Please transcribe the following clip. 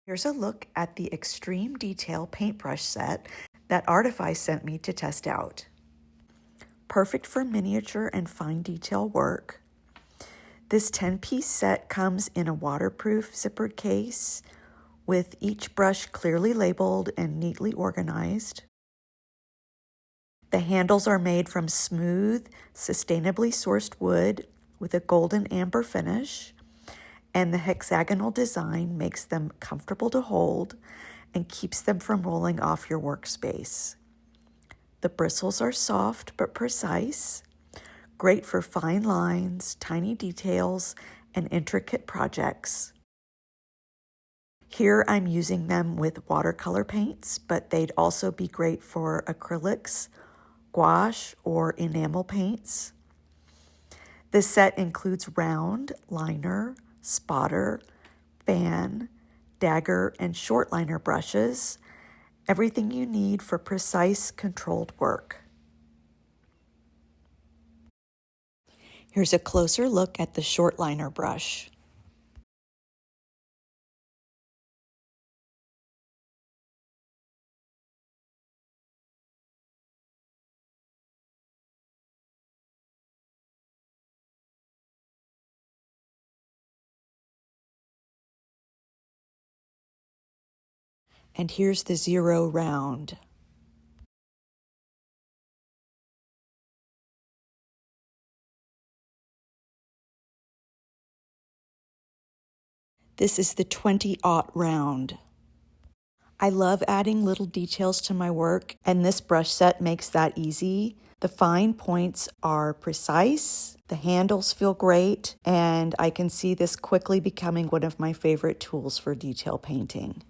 Here's a look at the Extreme Detail paintbrush set that Artify sent me to test out. Perfect for miniature and fine detail work. This 10-piece set comes in a waterproof zippered case with each brush clearly labeled and neatly organized. The handles are made from smooth, sustainably sourced wood with a golden amber finish, and the hexagonal design makes them comfortable to hold and keeps them from rolling off your workspace. The bristles are soft but precise, great for fine lines, tiny details, and intricate projects. Here I'm using them with watercolor paints, but they'd also be great for acrylics, gouache, or enamel paints. This set includes round, liner, spotter, fan, dagger, and short liner brushes, everything you need for precise, controlled work. Here's a closer look at the short liner brush. And here's the 0 round. This is the 20-aught round. I love adding little details to my work, and this brush set makes that easy. The fine points are precise, the handles feel great, and I can see this quickly becoming one of my favorite tools for detail painting.